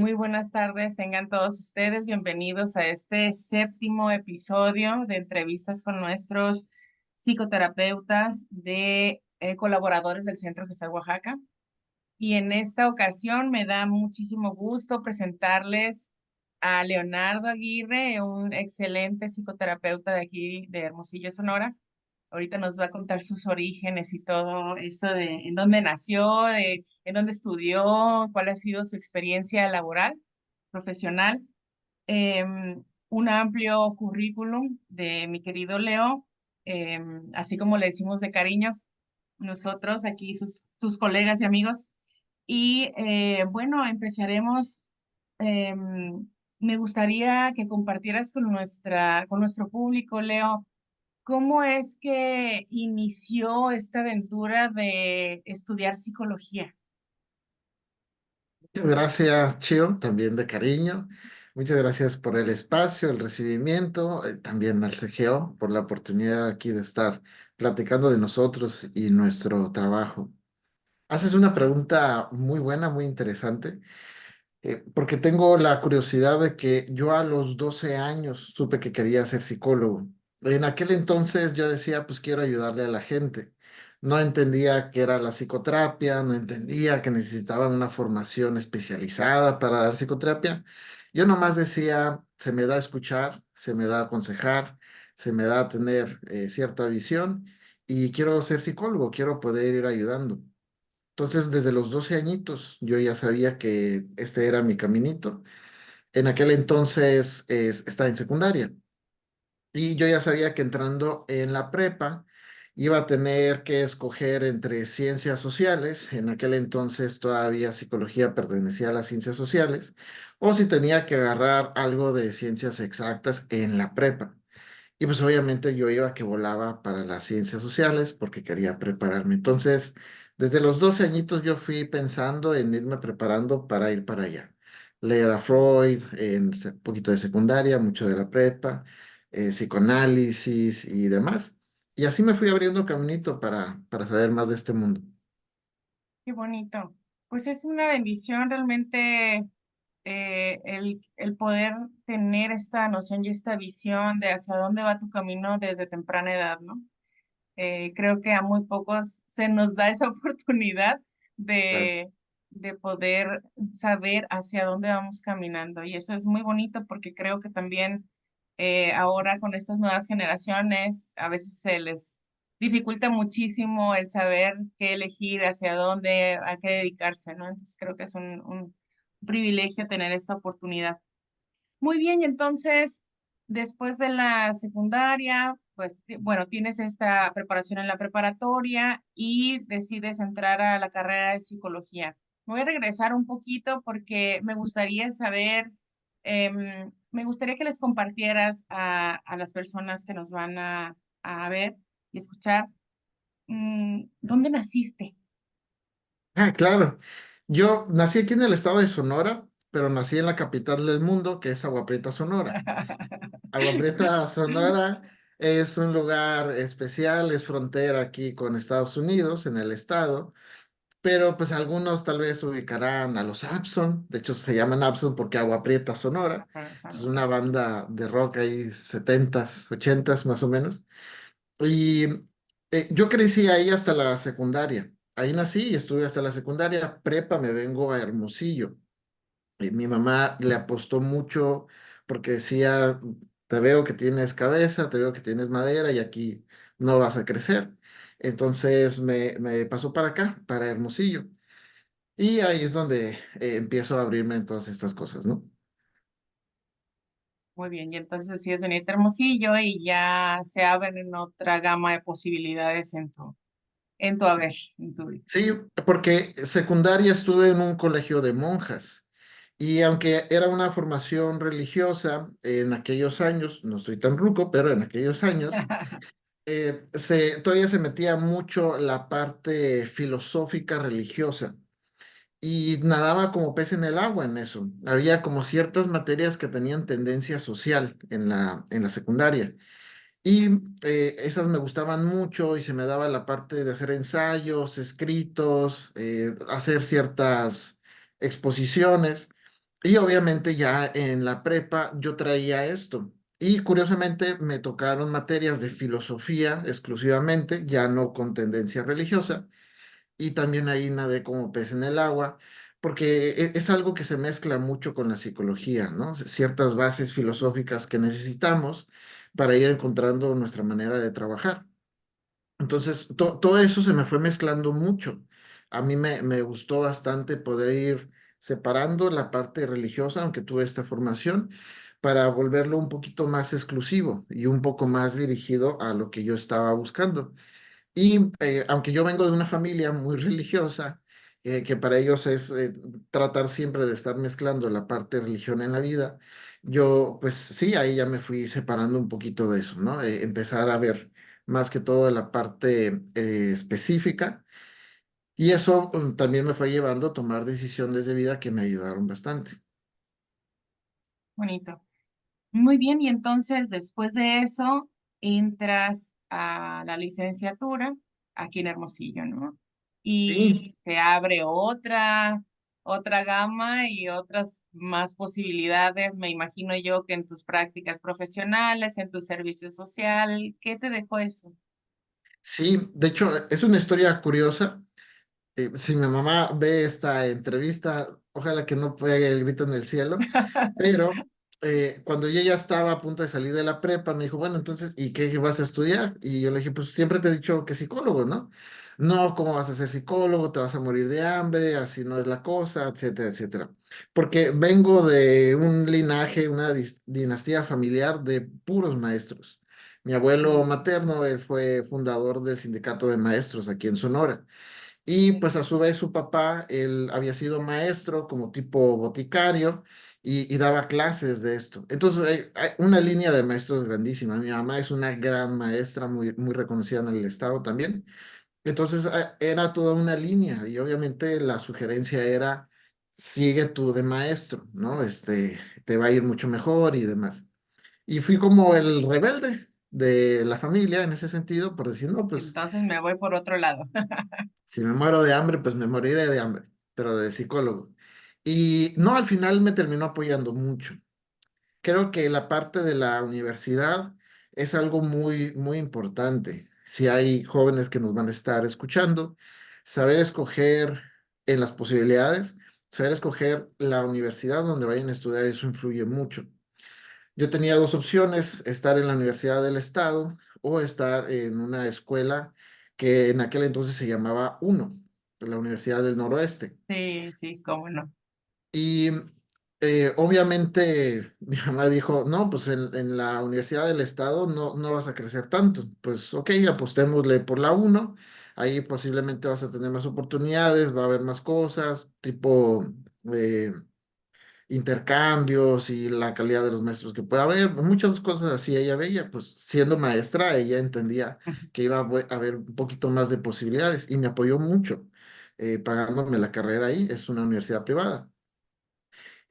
Muy buenas tardes, tengan todos ustedes bienvenidos a este séptimo episodio de entrevistas con nuestros psicoterapeutas de colaboradores del Centro Gestal Oaxaca. Y en esta ocasión me da muchísimo gusto presentarles a Leonardo Aguirre, un excelente psicoterapeuta de aquí de Hermosillo, Sonora. Ahorita nos va a contar sus orígenes y todo esto de en dónde nació, en dónde estudió, cuál ha sido su experiencia laboral, profesional. Un amplio currículum de mi querido Leo, así como le decimos de cariño nosotros aquí, sus colegas y amigos. Y bueno, empezaremos. Me gustaría que compartieras con nuestro público, Leo. ¿Cómo es que inició esta aventura de estudiar psicología? Muchas gracias, Chio, también de cariño. Muchas gracias por el espacio, el recibimiento, también al CGO por la oportunidad aquí de estar platicando de nosotros y nuestro trabajo. Haces una pregunta muy buena, muy interesante, porque tengo la curiosidad de que yo a los 12 años supe que quería ser psicólogo. En aquel entonces yo decía, pues quiero ayudarle a la gente. No entendía qué era la psicoterapia, no entendía que necesitaban una formación especializada para dar psicoterapia. Yo nomás decía, se me da a escuchar, se me da a aconsejar, se me da a tener cierta visión y quiero ser psicólogo, quiero poder ir ayudando. Entonces, desde los 12 añitos, yo ya sabía que este era mi caminito. En aquel entonces estaba en secundaria y yo ya sabía que entrando en la prepa iba a tener que escoger entre ciencias sociales. En aquel entonces todavía psicología pertenecía a las ciencias sociales, o si tenía que agarrar algo de ciencias exactas en la prepa. Y pues obviamente yo iba que volaba para las ciencias sociales porque quería prepararme. Entonces, desde los 12 añitos yo fui pensando en irme preparando para ir para allá. Leer a Freud, en poquito de secundaria, mucho de la prepa, psicoanálisis y demás. Y así me fui abriendo caminito para saber más de este mundo. Qué bonito. Pues es una bendición realmente el poder tener esta noción y esta visión de hacia dónde va tu camino desde temprana edad, ¿no? Creo que a muy pocos se nos da esa oportunidad Claro. de, de poder saber hacia dónde vamos caminando. Y eso es muy bonito porque creo que también ahora con estas nuevas generaciones a veces se les dificulta muchísimo el saber qué elegir, hacia dónde, a qué dedicarse, ¿no? Entonces creo que es un privilegio tener esta oportunidad. Muy bien, y entonces, después de la secundaria, pues bueno, tienes esta preparación en la preparatoria y decides entrar a la carrera de psicología. Me voy a regresar un poquito porque me gustaría saber, me gustaría que les compartieras a las personas que nos van a ver y escuchar, ¿dónde naciste? Ah, claro. Yo nací aquí en el estado de Sonora, pero nací en la capital del mundo, que es Agua Prieta, Sonora. Agua Prieta, Sonora es un lugar especial, es frontera aquí con Estados Unidos, en el estado, pero pues algunos tal vez ubicarán a los Abson, de hecho se llaman Abson porque Agua Prieta, Sonora, Ajá, es Sonora. una banda de rock ahí, setentas, ochentas más o menos, y yo crecí ahí hasta la secundaria, ahí nací y estuve hasta la secundaria, prepa me vengo a Hermosillo. Y mi mamá le apostó mucho porque decía, te veo que tienes cabeza, te veo que tienes madera y aquí no vas a crecer. Entonces me pasó para acá, para Hermosillo. Y ahí es donde empiezo a abrirme en todas estas cosas, ¿no? Muy bien, y entonces decides venirte a Hermosillo y ya se abren otra gama de posibilidades en tu haber, en tu vida. Sí, porque secundaria estuve en un colegio de monjas. Y aunque era una formación religiosa en aquellos años, no estoy tan ruco, pero en aquellos años, todavía se metía mucho la parte filosófica religiosa y nadaba como pez en el agua en eso. Había como ciertas materias que tenían tendencia social en la secundaria y esas me gustaban mucho y se me daba la parte de hacer ensayos, escritos, hacer ciertas exposiciones. Y obviamente ya en la prepa yo traía esto. Y curiosamente me tocaron materias de filosofía exclusivamente, ya no con tendencia religiosa. Y también ahí nadé como pez en el agua, porque es algo que se mezcla mucho con la psicología, ¿no? Ciertas bases filosóficas que necesitamos para ir encontrando nuestra manera de trabajar. Entonces, todo eso se me fue mezclando mucho. A mí me gustó bastante poder ir separando la parte religiosa, aunque tuve esta formación, para volverlo un poquito más exclusivo y un poco más dirigido a lo que yo estaba buscando. Y aunque yo vengo de una familia muy religiosa, que para ellos es tratar siempre de estar mezclando la parte de religión en la vida, yo pues sí, ahí ya me fui separando un poquito de eso, ¿no? Empezar a ver más que todo la parte específica y eso también me fue llevando a tomar decisiones de vida que me ayudaron bastante. Bonito. Muy bien, y entonces después de eso entras a la licenciatura aquí en Hermosillo, ¿no? Sí, Y te abre otra gama y otras más posibilidades, me imagino yo que en tus prácticas profesionales, en tu servicio social, ¿qué te dejó eso? sí, de hecho es una historia curiosa. Si mi mamá ve esta entrevista, ojalá que no pegue el grito en el cielo, pero cuando yo ya estaba a punto de salir de la prepa, me dijo, bueno, entonces, ¿y qué vas a estudiar? Y yo le dije, pues siempre te he dicho que psicólogo, ¿no? No, ¿cómo vas a ser psicólogo? Te vas a morir de hambre, así no es la cosa, etcétera, etcétera. Porque vengo de un linaje, una dinastía familiar de puros maestros. Mi abuelo materno, él fue fundador del sindicato de maestros aquí en Sonora. Y pues a su vez su papá, él había sido maestro como tipo boticario y daba clases de esto. Entonces hay una línea de maestros grandísima. Mi mamá es una gran maestra, muy, muy reconocida en el estado también. Entonces era toda una línea y obviamente la sugerencia era, sigue tú de maestro, ¿no? Te va a ir mucho mejor y demás. Y fui como el rebelde de la familia en ese sentido, por decir, no, pues Entonces me voy por otro lado. si me muero de hambre, pues me moriré de hambre, pero de psicólogo. Y no, al final me terminó apoyando mucho. Creo que la parte de la universidad es algo muy, muy importante. Si hay jóvenes que nos van a estar escuchando, saber escoger en las posibilidades, saber escoger la universidad donde vayan a estudiar, eso influye mucho. Yo tenía dos opciones, estar en la Universidad del Estado o estar en una escuela que en aquel entonces se llamaba UNO, la Universidad del Noroeste. Sí, sí, cómo no. Y obviamente mi mamá dijo, no, pues en la Universidad del Estado no vas a crecer tanto. Pues ok, apostémosle por la UNO, ahí posiblemente vas a tener más oportunidades, va a haber más cosas, tipo eh, intercambios y la calidad de los maestros que pueda haber, muchas cosas así ella veía, pues siendo maestra ella entendía que iba a haber un poquito más de posibilidades y me apoyó mucho pagándome la carrera ahí, es una universidad privada.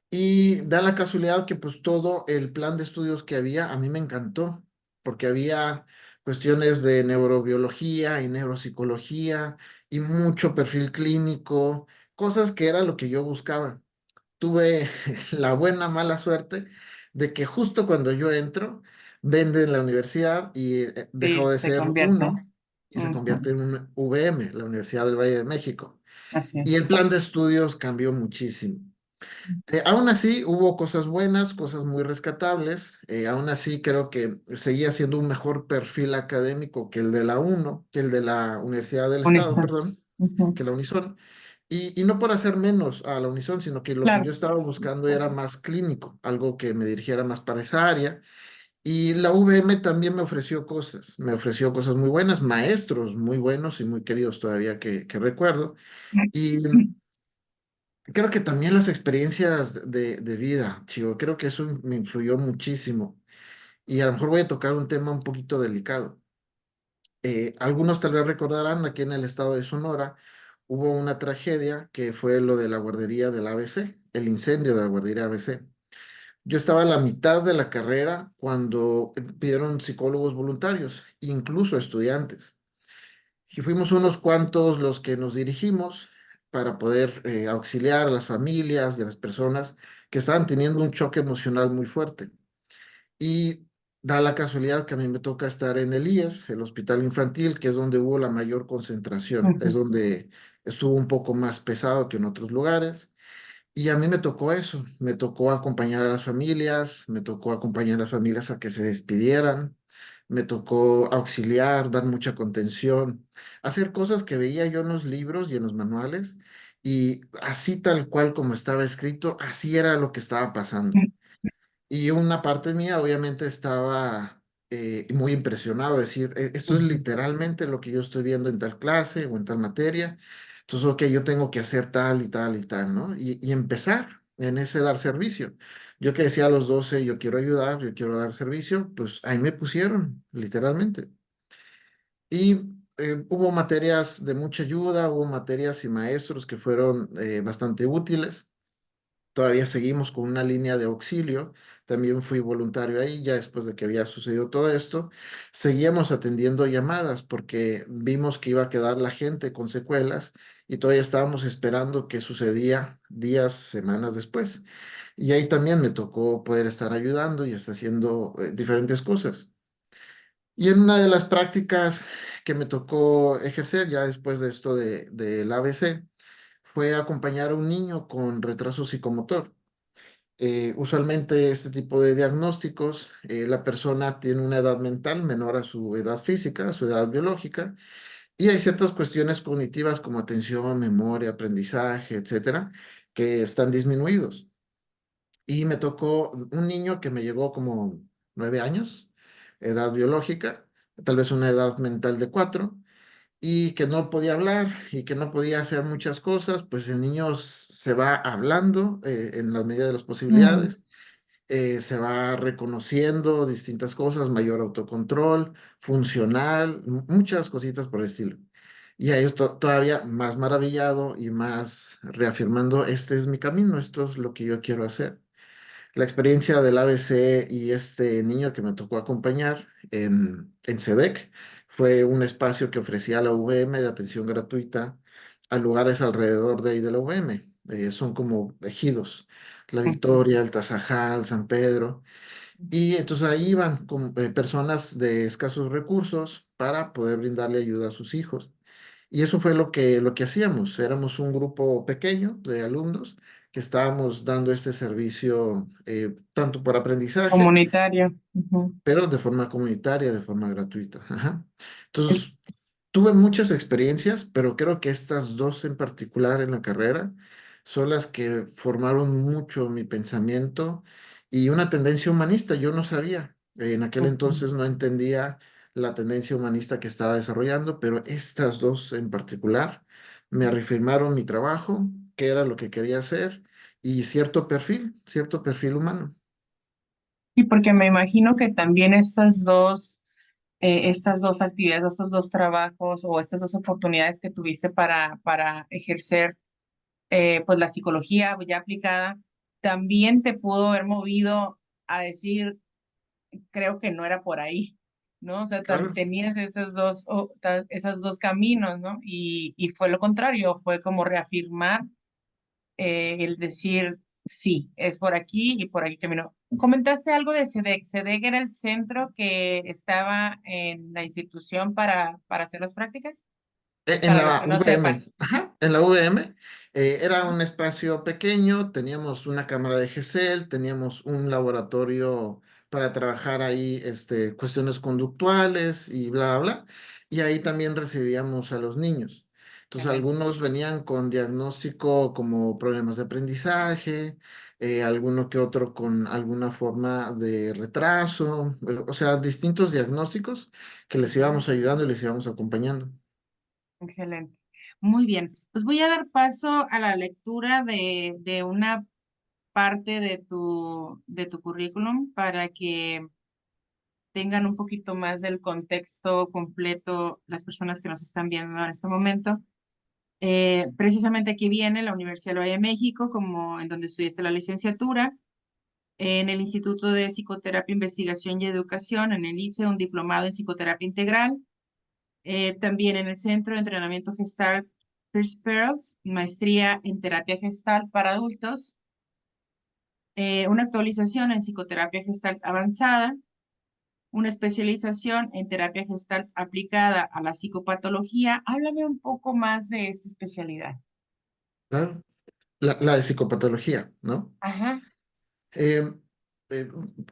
Y da la casualidad que pues todo el plan de estudios que había a mí me encantó, porque había cuestiones de neurobiología y neuropsicología y mucho perfil clínico, cosas que era lo que yo buscaba. Tuve la buena, mala suerte de que justo cuando yo entro, venden la universidad y Sí, dejó de se ser convierte. uno y se Ujú. convierte en un VM, la Universidad del Valle de México. Así Y el es. plan de estudios cambió muchísimo. Aún así, hubo cosas buenas, cosas muy rescatables. Aún así, creo que seguía siendo un mejor perfil académico que el de la UNO, que el de la Universidad del Estado, Unison. perdón, Ujú. que la Unison. Y no por hacer menos a la Unison, sino que lo que Claro. yo estaba buscando era más clínico, algo que me dirigiera más para esa área. Y la VM también me ofreció cosas muy buenas, maestros muy buenos y muy queridos todavía que recuerdo. Y creo que también las experiencias de vida, chico, creo que eso me influyó muchísimo. Y a lo mejor voy a tocar un tema un poquito delicado. Algunos tal vez recordarán, aquí en el estado de Sonora hubo una tragedia que fue lo de la guardería del ABC, el incendio de la guardería ABC. Yo estaba a la mitad de la carrera cuando pidieron psicólogos voluntarios, incluso estudiantes. Y fuimos unos cuantos los que nos dirigimos para poder auxiliar a las familias y a las personas que estaban teniendo un choque emocional muy fuerte. Y da la casualidad que a mí me toca estar en el IES, el hospital infantil, que es donde hubo la mayor concentración, es Ujú. donde estuvo un poco más pesado que en otros lugares. Y a mí me tocó eso, me tocó acompañar a las familias, me tocó acompañar a las familias a que se despidieran, me tocó auxiliar, dar mucha contención, hacer cosas que veía yo en los libros y en los manuales, y así tal cual como estaba escrito, así era lo que estaba pasando. Y una parte mía obviamente estaba muy impresionado, decir, esto es Ujú. literalmente lo que yo estoy viendo en tal clase o en tal materia, entonces, ok, yo tengo que hacer tal y tal y tal, ¿no? Y empezar en ese dar servicio. Yo que decía a los 12 yo quiero ayudar, yo quiero dar servicio, pues ahí me pusieron, literalmente. Y hubo materias de mucha ayuda, hubo materias y maestros que fueron bastante útiles. Todavía seguimos con una línea de auxilio. También fui voluntario ahí, ya después de que había sucedido todo esto. Seguíamos atendiendo llamadas porque vimos que iba a quedar la gente con secuelas y todavía estábamos esperando qué sucedía días, semanas después. Y ahí también me tocó poder estar ayudando y estar haciendo diferentes cosas. Y en una de las prácticas que me tocó ejercer ya después de esto del ABC, fue acompañar a un niño con retraso psicomotor. Usualmente este tipo de diagnósticos, la persona tiene una edad mental menor a su edad física, a su edad biológica, y hay ciertas cuestiones cognitivas como atención, memoria, aprendizaje, etcétera, que están disminuidos. Y me tocó un niño que me llegó como 9 años, edad biológica, tal vez una edad mental de 4, y que no podía hablar y que no podía hacer muchas cosas, pues el niño se va hablando en la medida de las Mm. posibilidades, se va reconociendo distintas cosas, mayor autocontrol, funcional, muchas cositas por el estilo. Y ahí estoy todavía más maravillado y más reafirmando, este es mi camino, esto es lo que yo quiero hacer. La experiencia del ABC y este niño que me tocó acompañar en SEDEC fue un espacio que ofrecía la UVM de atención gratuita a lugares alrededor de ahí de la UVM. Son como ejidos, La Ujú. Victoria, el Tazajal, San Pedro. Y entonces ahí iban con, personas de escasos recursos para poder brindarle ayuda a sus hijos. Y eso fue lo que hacíamos. Éramos un grupo pequeño de alumnos que estábamos dando este servicio tanto por aprendizaje, Comunitario. Ujú. pero de forma comunitaria, de forma gratuita. Ajá. El- Entonces, tuve muchas experiencias, pero creo que estas dos en particular en la carrera son las que formaron mucho mi pensamiento y una tendencia humanista. Yo no sabía, en aquel Ujú. entonces no entendía la tendencia humanista que estaba desarrollando, pero estas dos en particular me reafirmaron mi trabajo, qué era lo que quería hacer y cierto perfil humano. Y porque me imagino que también estas dos actividades, estos dos trabajos o estas dos oportunidades que tuviste para ejercer pues la psicología ya aplicada, también te pudo haber movido a decir, creo que no era por ahí, ¿no? O sea, Claro. tenías esos dos caminos, ¿no? Y fue lo contrario, fue como reafirmar el decir, sí, es por aquí y por aquí camino. Comentaste algo de SEDEC. SEDEC era el centro que estaba en la institución para hacer las prácticas, En para los la que no VM, sepan. ajá, en la VM era un espacio pequeño, teníamos una cámara de GESEL, teníamos un laboratorio para trabajar ahí cuestiones conductuales y bla, bla, bla, y ahí también recibíamos a los niños. Entonces Excelente. algunos venían con diagnóstico como problemas de aprendizaje, alguno que otro con alguna forma de retraso, o sea, distintos diagnósticos que les íbamos ayudando y les íbamos acompañando. Excelente. Muy bien. Pues voy a dar paso a la lectura de una parte de tu currículum para que tengan un poquito más del contexto completo las personas que nos están viendo en este momento. Precisamente aquí viene la Universidad del Valle de México, como en donde estudiaste la licenciatura, en el Instituto de Psicoterapia, Investigación y Educación, en el IPSE, un diplomado en psicoterapia integral, también en el Centro de Entrenamiento Gestalt First Pearls, maestría en terapia Gestalt para adultos, una actualización en psicoterapia Gestalt avanzada, una especialización en terapia Gestalt aplicada a la psicopatología. Háblame un poco más de esta especialidad. Claro. La de psicopatología, ¿no? Ajá, Eh, eh,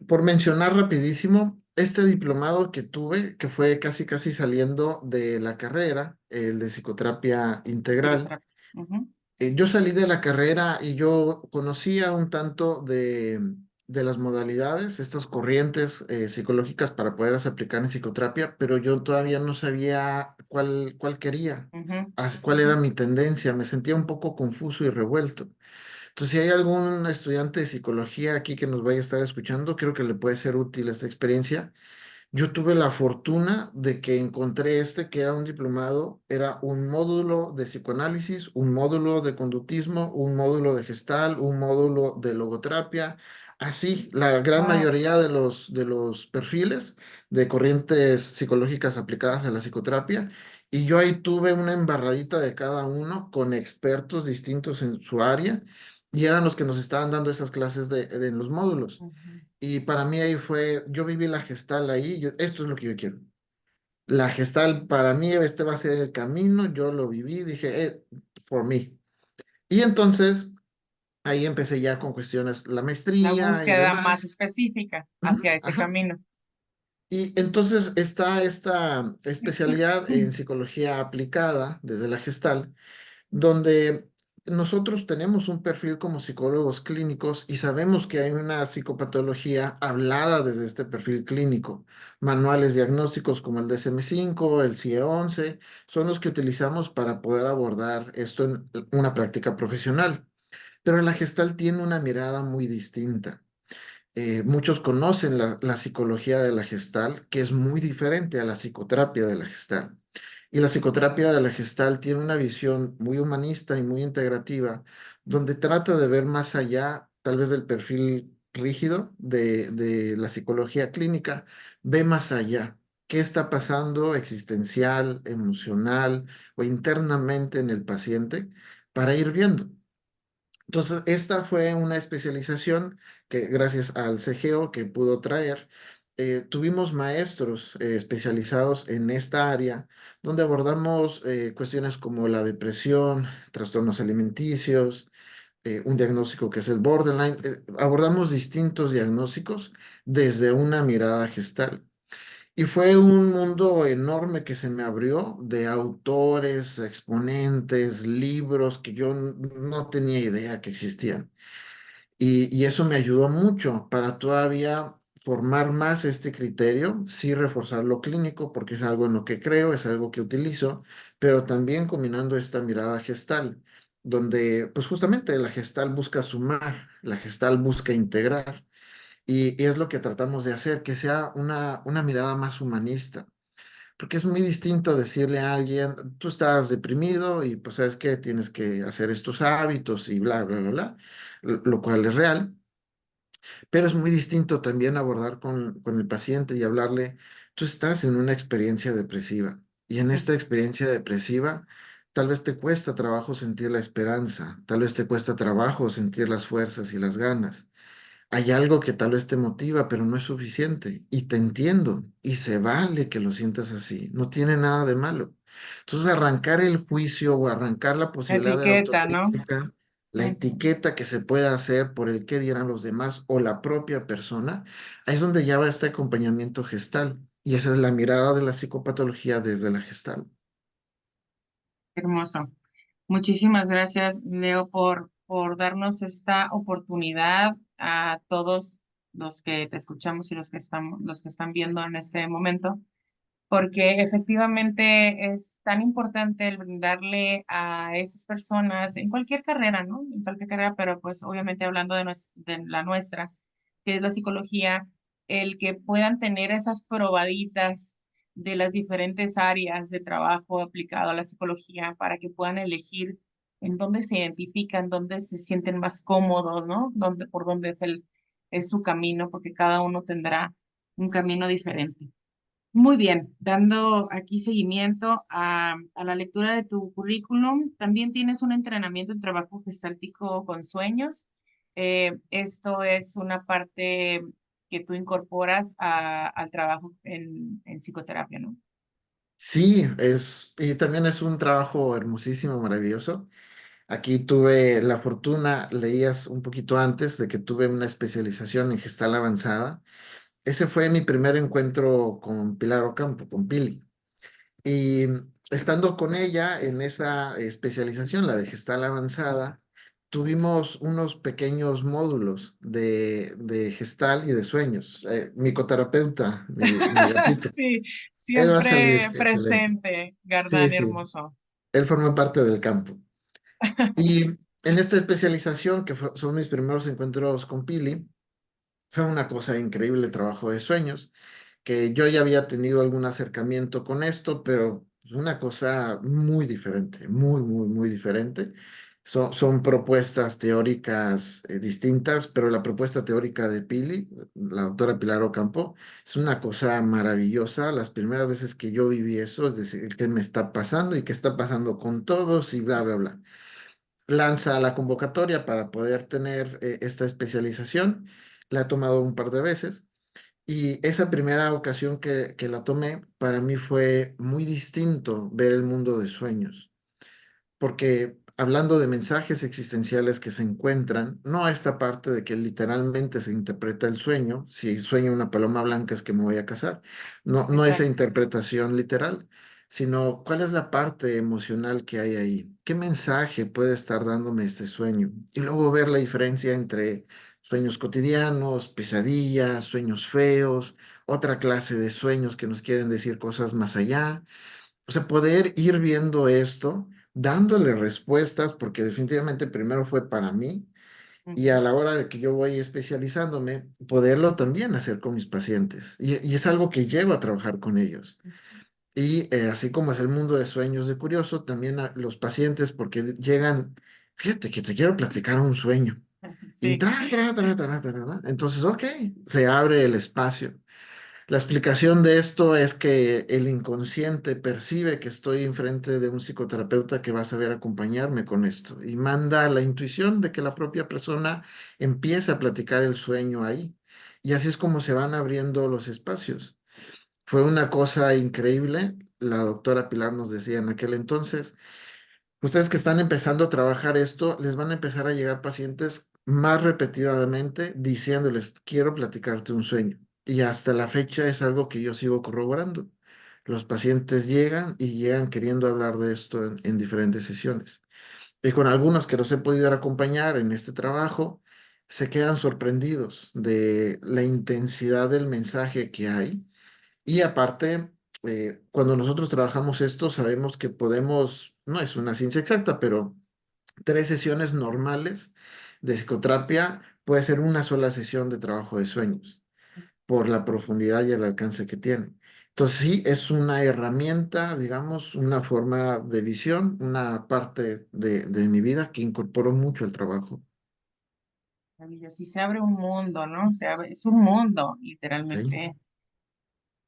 por mencionar rapidísimo, este diplomado que tuve, que fue casi casi saliendo de la carrera, el de psicoterapia integral. psicoterapia. Ujú. Yo salí de la carrera y yo conocía un tanto de las modalidades, estas corrientes psicológicas para poderlas aplicar en psicoterapia, pero yo todavía no sabía cuál quería, Ujú. cuál era mi tendencia, me sentía un poco confuso y revuelto. Entonces, si hay algún estudiante de psicología aquí que nos vaya a estar escuchando, creo que le puede ser útil esta experiencia. Yo tuve la fortuna de que encontré este, que era un diplomado, era un módulo de psicoanálisis, un módulo de conductismo, un módulo de gestal, un módulo de logoterapia. Así, la gran Wow. mayoría de los perfiles de corrientes psicológicas aplicadas a la psicoterapia. Y yo ahí tuve una embarradita de cada uno con expertos distintos en su área y eran los que nos estaban dando esas clases en los módulos. Ujú. Y para mí ahí fue, yo viví la gestal ahí, esto es lo que yo quiero. La gestal para mí, este va a ser el camino, yo lo viví, dije, for me. Y entonces ahí empecé ya con cuestiones, la La maestría y búsqueda más demás. específica Ujú, hacia ese ajá. camino. Y entonces está esta especialidad en psicología aplicada desde la gestal donde nosotros tenemos un perfil como psicólogos clínicos y sabemos que hay una psicopatología hablada desde este perfil clínico. Manuales diagnósticos como el DSM-5, el CIE-11, son los que utilizamos para poder abordar esto en una práctica profesional. Pero la Gestalt tiene una mirada muy distinta. Muchos conocen la psicología de la Gestalt, que es muy diferente a la psicoterapia de la Gestalt. Y la psicoterapia de la Gestalt tiene una visión muy humanista y muy integrativa, donde trata de ver más allá, tal vez del perfil rígido de la psicología clínica, ve más allá. ¿Qué está pasando existencial, emocional o internamente en el paciente para ir viendo? Entonces, esta fue una especialización que gracias al CGO que pudo traer, tuvimos maestros especializados en esta área, donde abordamos cuestiones como la depresión, trastornos alimenticios, un diagnóstico que es el borderline. Abordamos distintos diagnósticos desde una mirada gestal. Y fue un mundo enorme que se me abrió de autores, exponentes, libros que yo no tenía idea que existían. Y eso me ayudó mucho para todavía formar más este criterio, sí reforzar lo clínico, porque es algo en lo que creo, es algo que utilizo, pero también combinando esta mirada gestal, donde pues justamente la gestal busca sumar, la gestal busca integrar. Y es lo que tratamos de hacer, que sea una mirada más humanista, porque es muy distinto decirle a alguien, tú estás deprimido y pues sabes que tienes que hacer estos hábitos y bla, bla, bla, bla, lo cual es real, pero es muy distinto también abordar con el paciente y hablarle, tú estás en una experiencia depresiva y en esta experiencia depresiva tal vez te cuesta trabajo sentir la esperanza, tal vez te cuesta trabajo sentir las fuerzas y las ganas. Hay algo que tal vez te motiva, pero no es suficiente. Y te entiendo. Y se vale que lo sientas así. No tiene nada de malo. Entonces, arrancar el juicio o arrancar la La posibilidad de etiqueta, ¿no? autocrítica, la Ujú. etiqueta que se pueda hacer por el qué dirán los demás o la propia persona, ahí es donde ya va este acompañamiento gestal. Y esa es la mirada de la psicopatología desde la gestal. Hermoso. Muchísimas gracias, Leo, por darnos esta oportunidad a todos los que te escuchamos y los que están viendo en este momento, porque efectivamente es tan importante el brindarle a esas personas en cualquier carrera, ¿no? En cualquier carrera, pero pues obviamente hablando de la nuestra, que es la psicología, el que puedan tener esas probaditas de las diferentes áreas de trabajo aplicado a la psicología para que puedan elegir en dónde se identifican, dónde se sienten más cómodos, ¿no? Por dónde es su camino, porque cada uno tendrá un camino diferente. Muy bien, dando aquí seguimiento a la lectura de tu currículum, también tienes un entrenamiento en trabajo gestáltico con sueños. Esto es una parte que tú incorporas al trabajo en psicoterapia, ¿no? Sí, y también es un trabajo hermosísimo, maravilloso. Aquí tuve la fortuna, leías un poquito antes, de que tuve una especialización en gestal avanzada. Ese fue mi primer encuentro con Pilar Ocampo, con Pili. Y estando con ella en esa especialización, la de gestal avanzada, tuvimos unos pequeños módulos de gestal y de sueños. Mi coterapeuta, mi gatito, Sí, él va a salir siempre excelente. presente, Sí, Gardani sí, hermoso. él forma parte del campo. Y en esta especialización, que son mis primeros encuentros con Pili, fue una cosa increíble el trabajo de sueños, que yo ya había tenido algún acercamiento con esto, pero es una cosa muy diferente, muy diferente. Son propuestas teóricas distintas, pero la propuesta teórica de Pili, la doctora Pilar Ocampo, es una cosa maravillosa. Las primeras veces que yo viví eso, es decir, qué me está pasando y qué está pasando con todos y bla, bla, bla. Lanza la convocatoria para poder tener esta especialización. La he tomado un par de veces y esa primera ocasión que la tomé, para mí fue muy distinto ver el mundo de sueños, porque hablando de mensajes existenciales que se encuentran, no esta parte de que literalmente se interpreta el sueño, si sueño una paloma blanca es que me voy a casar, no esa Exacto. interpretación literal, sino cuál es la parte emocional que hay ahí, qué mensaje puede estar dándome este sueño, y luego ver la diferencia entre sueños cotidianos, pesadillas, sueños feos, otra clase de sueños que nos quieren decir cosas más allá. O sea, poder ir viendo esto, dándole respuestas, porque definitivamente primero fue para mí, y a Ujú. la hora de que yo voy especializándome, poderlo también hacer con mis pacientes. Y es algo que llevo a trabajar con ellos. Y así como es el mundo de sueños de curioso, también a los pacientes, porque llegan, fíjate que te quiero platicar un sueño. Y Sí, entonces, ok, se abre el espacio. La explicación de esto es que el inconsciente percibe que estoy enfrente de un psicoterapeuta que va a saber acompañarme con esto y manda la intuición de que la propia persona empiece a platicar el sueño ahí. Y así es como se van abriendo los espacios. Fue una cosa increíble. La doctora Pilar nos decía en aquel entonces, ustedes que están empezando a trabajar esto, les van a empezar a llegar pacientes más repetidamente diciéndoles, quiero platicarte un sueño. Y hasta la fecha es algo que yo sigo corroborando. Los pacientes llegan y llegan queriendo hablar de esto en diferentes sesiones. Y con algunos que los he podido acompañar en este trabajo, se quedan sorprendidos de la intensidad del mensaje que hay y aparte, cuando nosotros trabajamos esto, sabemos que podemos, no es una ciencia exacta, pero 3 sesiones normales de psicoterapia puede ser una sola sesión de trabajo de sueños, por la profundidad y el alcance que tiene. Entonces sí, es una herramienta, digamos, una forma de visión, una parte de mi vida que incorporo mucho al trabajo. maravilloso. Y se abre un mundo, ¿no? Es un mundo, Sí, literalmente,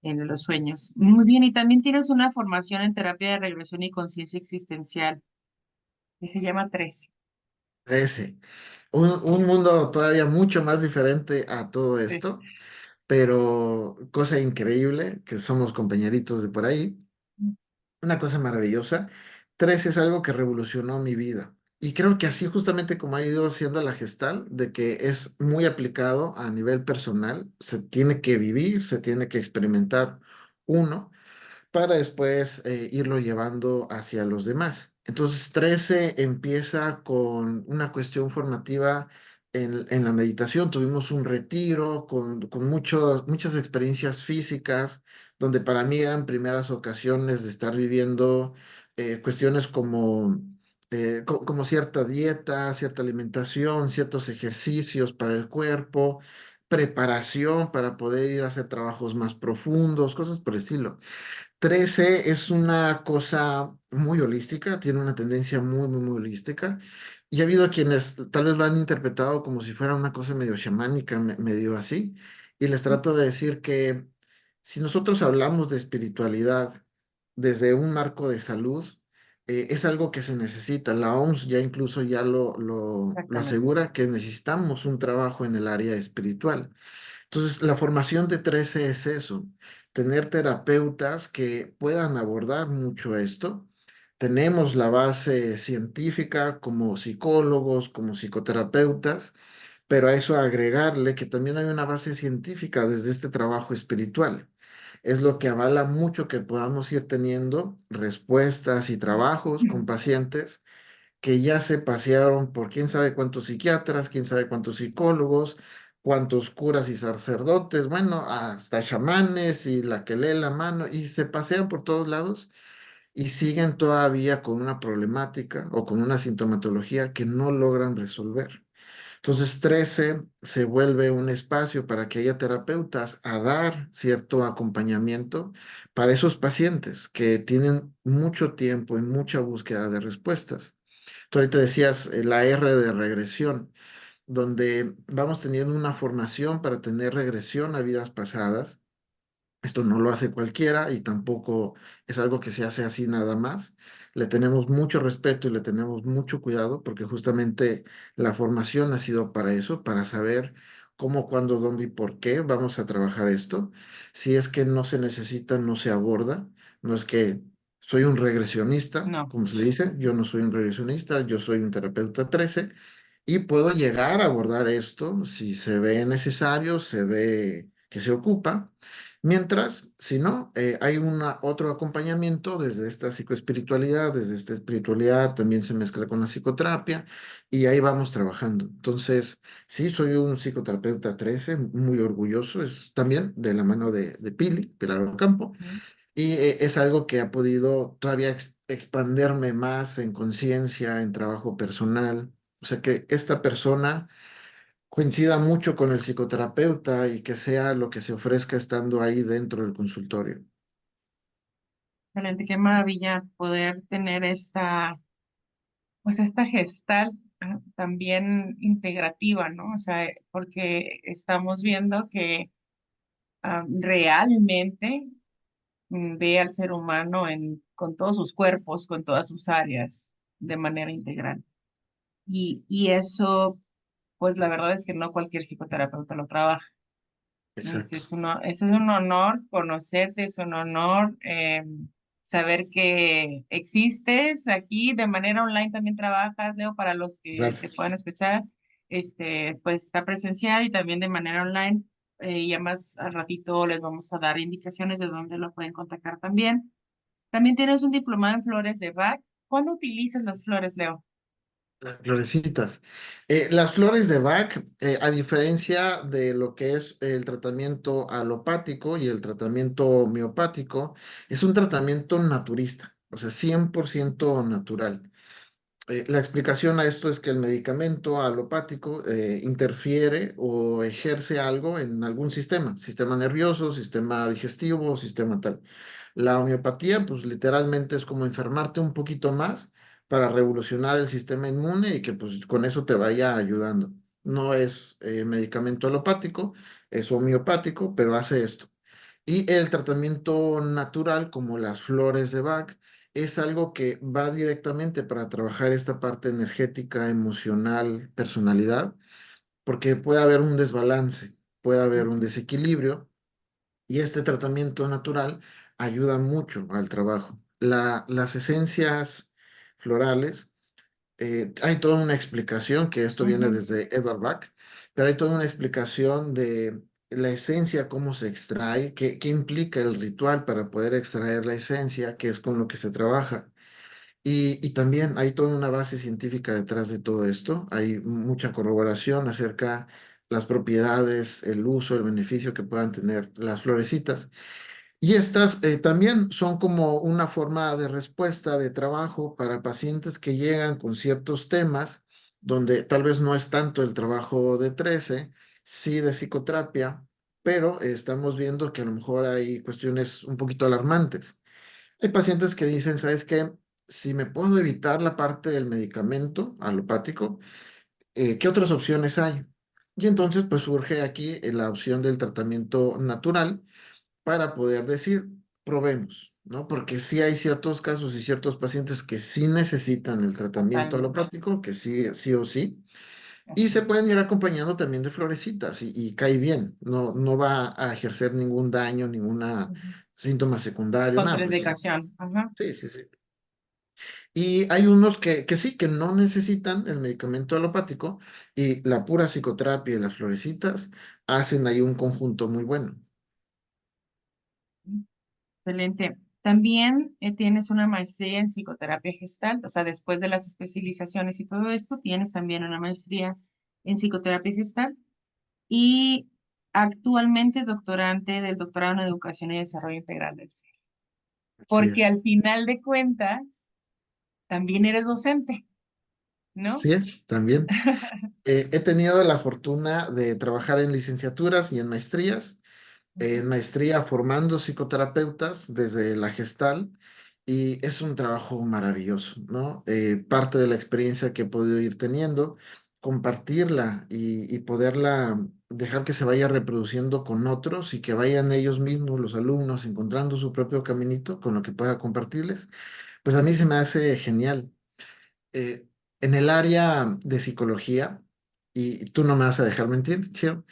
en los sueños. Muy bien, y también tienes una formación en terapia de regresión y conciencia existencial, que se llama 13. 13. Un mundo todavía mucho más diferente a todo Sí. esto, pero cosa increíble, que somos compañeritos de por ahí, una cosa maravillosa. 13 es algo que revolucionó mi vida. Y creo que así justamente como ha ido siendo la gestal, de que es muy aplicado a nivel personal, se tiene que vivir, se tiene que experimentar uno para después irlo llevando hacia los demás. Entonces, 13 empieza con una cuestión formativa en la meditación. Tuvimos un retiro con muchas experiencias físicas, donde para mí eran primeras ocasiones de estar viviendo cuestiones como cierta dieta, cierta alimentación, ciertos ejercicios para el cuerpo, preparación para poder ir a hacer trabajos más profundos, cosas por el estilo. 13 es una cosa muy holística, tiene una tendencia muy holística. Y ha habido quienes tal vez lo han interpretado como si fuera una cosa medio chamánica, medio así. Y les trato de decir que Si nosotros hablamos de espiritualidad desde un marco de salud, es algo que se necesita. La OMS ya incluso ya lo Exactamente. asegura que necesitamos un trabajo en el área espiritual. Entonces, la formación de 13 es eso, tener terapeutas que puedan abordar mucho esto. Tenemos la base científica como psicólogos, como psicoterapeutas, pero a eso agregarle que también hay una base científica desde este trabajo espiritual. Es lo que avala mucho que podamos ir teniendo respuestas y trabajos con pacientes que ya se pasearon por quién sabe cuántos psiquiatras, quién sabe cuántos psicólogos, cuántos curas y sacerdotes, bueno, hasta chamanes y la que lee la mano, y se pasean por todos lados y siguen todavía con una problemática o con una sintomatología que no logran resolver. Entonces, 13 se vuelve un espacio para que haya terapeutas a dar cierto acompañamiento para esos pacientes que tienen mucho tiempo y mucha búsqueda de respuestas. Tú ahorita decías la R de regresión, donde vamos teniendo una formación para tener regresión a vidas pasadas. Esto no lo hace cualquiera y tampoco es algo que se hace así nada más. Le tenemos mucho respeto y le tenemos mucho cuidado porque justamente la formación ha sido para eso, para saber cómo, cuándo, dónde y por qué vamos a trabajar esto. Si es que no se necesita, no se aborda. No es que soy un regresionista, No, como se le dice, yo no soy un regresionista, yo soy un terapeuta 13 y puedo llegar a abordar esto si se ve necesario, se ve que se ocupa. Mientras, si no, hay otro acompañamiento desde esta psicoespiritualidad, desde esta espiritualidad también se mezcla con la psicoterapia y ahí vamos trabajando. Entonces, sí, soy un psicoterapeuta 13, muy orgulloso, es también de la mano de Pili, Pilar Ocampo, ujú. y es algo que ha podido todavía expanderme más en conciencia, en trabajo personal. O sea, que esta persona coincida mucho con el psicoterapeuta y que sea lo que se ofrezca estando ahí dentro del consultorio. Excelente, qué maravilla poder tener pues esta gestal también integrativa, ¿no? O sea, porque estamos viendo que realmente ve al ser humano con todos sus cuerpos, con todas sus áreas, de manera integral. Y eso, pues la verdad es que no cualquier psicoterapeuta lo trabaja. Exacto. Eso es un honor conocerte, es un honor saber que existes aquí de manera online, también trabajas, Leo, para los que te Gracias. puedan escuchar, pues está presencial y también de manera online. Ya más al ratito les vamos a dar indicaciones de dónde lo pueden contactar también. También tienes un diplomado en flores de Bach. ¿Cuándo utilizas las flores, Leo? Las florecitas. Las flores de Bach, a diferencia de lo que es el tratamiento alopático y el tratamiento homeopático, es un tratamiento naturista, o sea, 100% natural. La explicación a esto es que el medicamento alopático interfiere o ejerce algo en algún sistema nervioso, sistema digestivo, sistema tal. La homeopatía, pues literalmente es como enfermarte un poquito más para revolucionar el sistema inmune y que pues con eso te vaya ayudando. No es medicamento alopático, es homeopático, pero hace esto. Y el tratamiento natural, como las flores de Bach, es algo que va directamente para trabajar esta parte energética, emocional, personalidad, porque puede haber un desbalance, puede haber un desequilibrio, y este tratamiento natural ayuda mucho al trabajo. Las esencias florales hay toda una explicación, que esto viene Ujú, desde Edward Bach, pero hay toda una explicación de la esencia, cómo se extrae, qué implica el ritual para poder extraer la esencia, que es con lo que se trabaja. Y también hay toda una base científica detrás de todo esto. Hay mucha corroboración acerca las propiedades, el uso, el beneficio que puedan tener las florecitas. Y estas también son como una forma de respuesta de trabajo para pacientes que llegan con ciertos temas donde tal vez no es tanto el trabajo de 13, sí de psicoterapia, pero estamos viendo que a lo mejor hay cuestiones un poquito alarmantes. Hay pacientes que dicen, ¿sabes qué? Si me puedo evitar la parte del medicamento alopático, ¿qué otras opciones hay? Y entonces pues surge aquí la opción del tratamiento natural para poder decir, probemos, ¿no? Porque sí hay ciertos casos y ciertos pacientes que sí necesitan el tratamiento Totalmente. alopático, que sí, sí o sí, y se Ujú, pueden ir acompañando también de florecitas y cae bien, no, no va a ejercer ningún daño, ninguna ujú. síntoma secundario, nada, pues sí, Contraindicación. Ajá. sí, sí, sí. Y hay unos que sí, que no necesitan el medicamento alopático y la pura psicoterapia y las florecitas hacen ahí un conjunto muy bueno. Excelente. También tienes una maestría en psicoterapia gestal, o sea, después de las especializaciones y todo esto, tienes también una maestría en psicoterapia gestal y actualmente doctorante del doctorado en educación y desarrollo integral del ser. Así Porque es. al final de cuentas, también eres docente, ¿no? Así es, también. He tenido la fortuna de trabajar en licenciaturas y en maestrías. En maestría formando psicoterapeutas desde la Gestal y es un trabajo maravilloso, ¿no? Parte de la experiencia que he podido ir teniendo, compartirla y poderla dejar que se vaya reproduciendo con otros y que vayan ellos mismos, los alumnos, encontrando su propio caminito con lo que pueda compartirles, pues a mí se me hace genial. Eh, en el área de psicología, y tú no me vas a dejar mentir, Chio,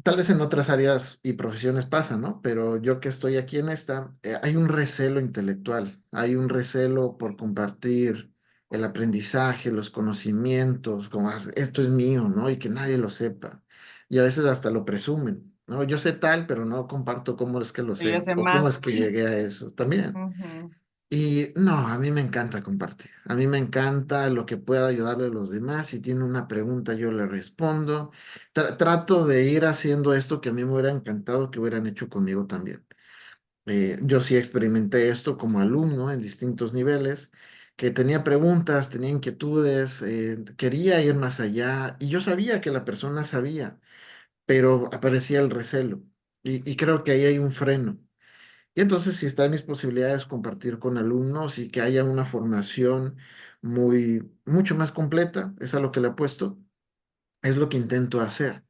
tal vez en otras áreas y profesiones pasa, ¿no? Pero yo que estoy aquí en esta, hay un recelo intelectual, hay un recelo por compartir el aprendizaje, los conocimientos, como esto es mío, ¿no? Y que nadie lo sepa. Y a veces hasta lo presumen, ¿no? Yo sé tal, pero no comparto cómo es que lo Yo sé sé o cómo es más. que llegué a eso también. Ujú. Y no, a mí me encanta compartir. A mí me encanta lo que pueda ayudarle a los demás. Si tiene una pregunta, yo le respondo. Trato de ir haciendo esto que a mí me hubiera encantado que hubieran hecho conmigo también. Yo sí experimenté esto como alumno en distintos niveles, que tenía preguntas, tenía inquietudes, quería ir más allá y yo sabía que la persona sabía, pero aparecía el recelo. Y creo que ahí hay un freno. Y entonces, si está en mis posibilidades compartir con alumnos y que haya una formación mucho más completa, es a lo que le apuesto, es lo que intento hacer.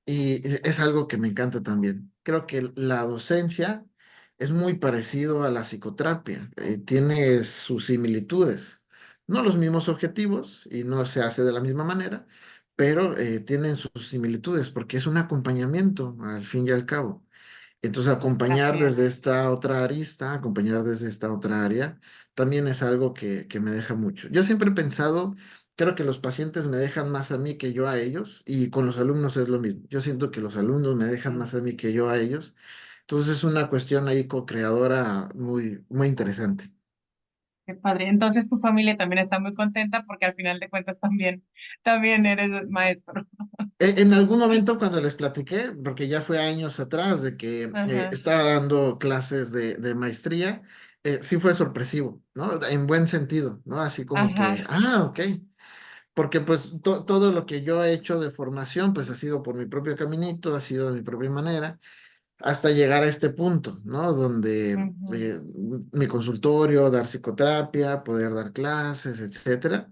Y es algo que me encanta también. Creo que la docencia es muy parecido a la psicoterapia, tiene sus similitudes, no los mismos objetivos y no se hace de la misma manera, pero tienen sus similitudes porque es un acompañamiento al fin y al cabo. Entonces, Así acompañar desde es. esta otra arista, acompañar desde esta otra área, también es algo que me deja mucho. Yo siempre he pensado, creo que los pacientes me dejan más a mí que yo a ellos, y con los alumnos es lo mismo. Yo siento que los alumnos me dejan Mm, más a mí que yo a ellos. Entonces, es una cuestión ahí co-creadora muy, muy interesante. qué padre. Entonces tu familia también está muy contenta porque al final de cuentas también eres maestro. En algún momento cuando les platiqué, porque ya fue años atrás de que Ajá, estaba dando clases de maestría, sí fue sorpresivo, ¿no? En buen sentido, ¿no? Así como ajá. que, ok, porque pues todo lo que yo he hecho de formación, pues ha sido por mi propio caminito, ha sido de mi propia manera, hasta llegar a este punto, ¿no? Donde Ujú, mi consultorio, dar psicoterapia, poder dar clases, etcétera.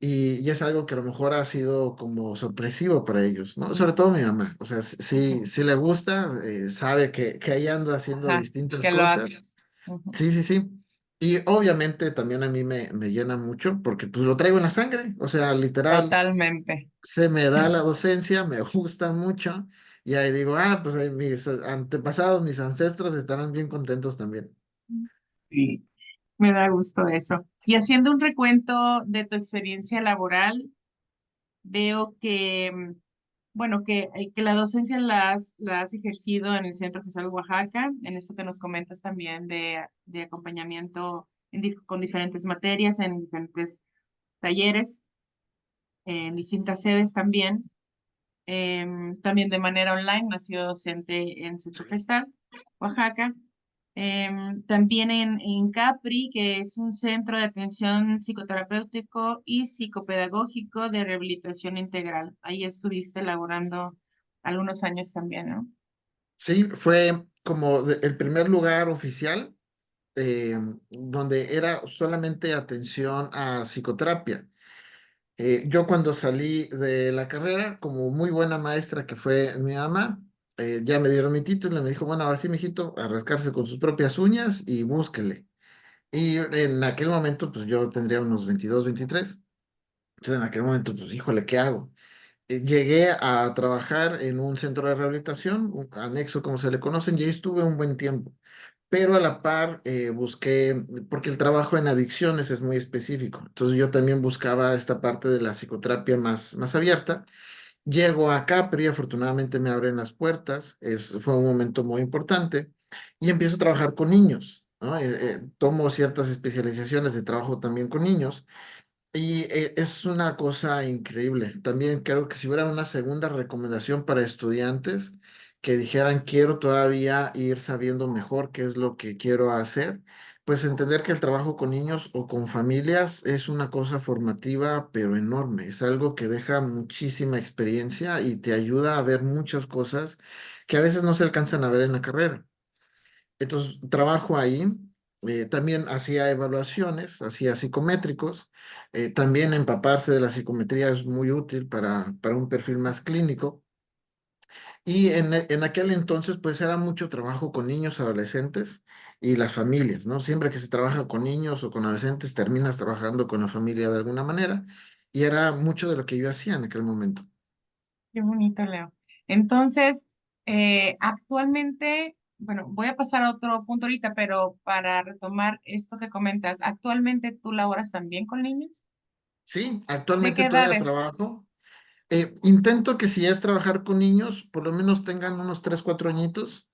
Y es algo que a lo mejor ha sido como sorpresivo para ellos, ¿no? Sobre todo mi mamá. O sea, sí, ujú, sí le gusta, sabe que ahí ando haciendo ajá, distintas que lo cosas. haces. Ujú, Sí, sí, sí. Y obviamente también a mí me llena mucho porque pues lo traigo en la sangre. O sea, literal, totalmente. se me da la docencia, me gusta mucho. Y ahí digo, pues ahí mis antepasados, mis ancestros estarán bien contentos también. Sí, me da gusto eso. Y haciendo un recuento de tu experiencia laboral, veo que, bueno, que la docencia la has ejercido en el Centro Gesal Oaxaca, en esto que nos comentas también de acompañamiento con diferentes materias, en diferentes talleres, en distintas sedes también. También de manera online, ha sido docente en Centro Gestal, Oaxaca. También en CAPRI, que es un centro de atención psicoterapéutico y psicopedagógico de rehabilitación integral. Ahí estuviste laborando algunos años también, ¿no? Sí, fue como el primer lugar oficial donde era solamente atención a psicoterapia. Yo cuando salí de la carrera, como muy buena maestra que fue mi mamá, ya me dieron mi título y me dijo, bueno, ahora sí, mijito, a rascarse con sus propias uñas y búsquele. Y en aquel momento, pues yo tendría unos 22, 23. Entonces, en aquel momento, pues, híjole, ¿qué hago? Llegué a trabajar en un centro de rehabilitación, un anexo como se le conocen, y ahí estuve un buen tiempo. Pero a la par busqué, porque el trabajo en adicciones es muy específico, entonces yo también buscaba esta parte de la psicoterapia más abierta. Llego a Capri, afortunadamente me abren las puertas, fue un momento muy importante, y empiezo a trabajar con niños, ¿no? Tomo ciertas especializaciones de trabajo también con niños. Y es una cosa increíble. También creo que si hubiera una segunda recomendación para estudiantes que dijeran quiero todavía ir sabiendo mejor qué es lo que quiero hacer, pues entender que el trabajo con niños o con familias es una cosa formativa, pero enorme. Es algo que deja muchísima experiencia y te ayuda a ver muchas cosas que a veces no se alcanzan a ver en la carrera. Entonces, trabajo ahí. También hacía evaluaciones, hacía psicométricos. También empaparse de la psicometría es muy útil para un perfil más clínico. Y en aquel entonces, pues era mucho trabajo con niños, adolescentes y las familias, ¿no? Siempre que se trabaja con niños o con adolescentes, terminas trabajando con la familia de alguna manera. Y era mucho de lo que yo hacía en aquel momento. Qué bonito, Leo. Entonces, actualmente, bueno, voy a pasar a otro punto ahorita, pero para retomar esto que comentas, ¿actualmente tú laboras también con niños? Sí, ¿De actualmente qué todavía edades? trabajo. Intento que si es trabajar con niños, por lo menos tengan unos 3 4 añitos,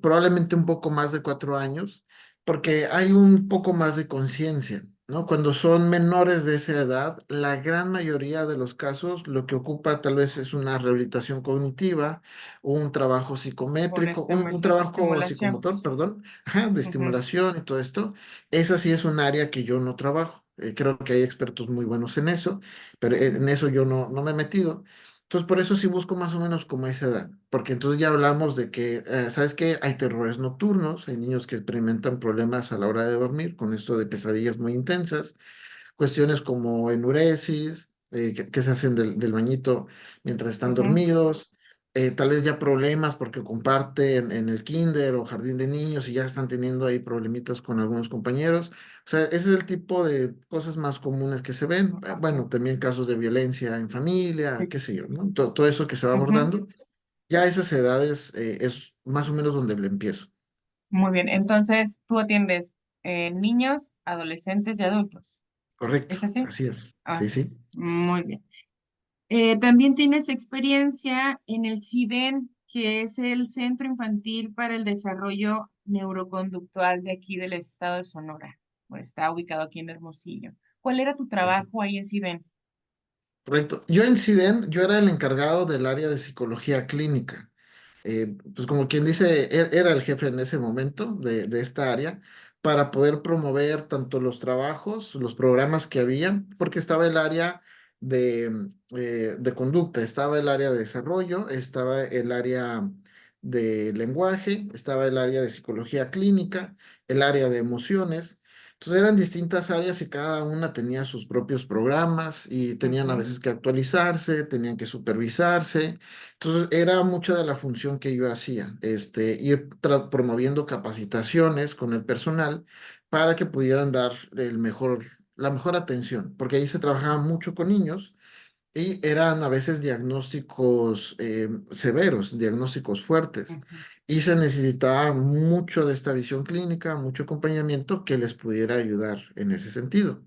probablemente un poco más de 4 años, porque hay un poco más de conciencia, ¿no? Cuando son menores de esa edad, la gran mayoría de los casos lo que ocupa tal vez es una rehabilitación cognitiva, un trabajo Con psicométrico, un trabajo estimulación. psicomotor, perdón, ajá, de Ujú, estimulación y todo esto. Esa sí es un área que yo no trabajo. Creo que hay expertos muy buenos en eso, pero en eso yo no me he metido. Entonces, por eso sí busco más o menos como esa edad, porque entonces ya hablamos de que, ¿sabes qué? Hay terrores nocturnos, hay niños que experimentan problemas a la hora de dormir con esto de pesadillas muy intensas, cuestiones como enuresis, que se hacen del bañito mientras están ujú. dormidos, tal vez ya problemas porque comparten en el kinder o jardín de niños y ya están teniendo ahí problemitas con algunos compañeros. O sea, ese es el tipo de cosas más comunes que se ven. Ok. Bueno, también casos de violencia en familia, qué sé yo, ¿no? Todo eso que se va Ujú. abordando. Ya a esas edades es más o menos donde le empiezo. Muy bien. Entonces, tú atiendes niños, adolescentes y adultos. Correcto, ¿Es así? así es. Ah, Sí, sí. muy bien. También tienes experiencia en el CIDEN, que es el Centro Infantil para el Desarrollo Neuroconductual de aquí del estado de Sonora. Bueno, está ubicado aquí en Hermosillo. ¿Cuál era tu trabajo ahí en CIDEN? Correcto. Yo en CIDEN, yo era el encargado del área de psicología clínica. Pues como quien dice, era el jefe en ese momento de esta área para poder promover tanto los trabajos, los programas que había, porque estaba el área de conducta, estaba el área de desarrollo, estaba el área de lenguaje, estaba el área de psicología clínica, el área de emociones. Entonces eran distintas áreas y cada una tenía sus propios programas y tenían a Ujú, veces que actualizarse, tenían que supervisarse. Entonces era mucha de la función que yo hacía, ir promoviendo capacitaciones con el personal para que pudieran dar la mejor atención, porque ahí se trabajaba mucho con niños y eran a veces diagnósticos severos, diagnósticos fuertes. ujú. Y se necesitaba mucho de esta visión clínica, mucho acompañamiento que les pudiera ayudar en ese sentido.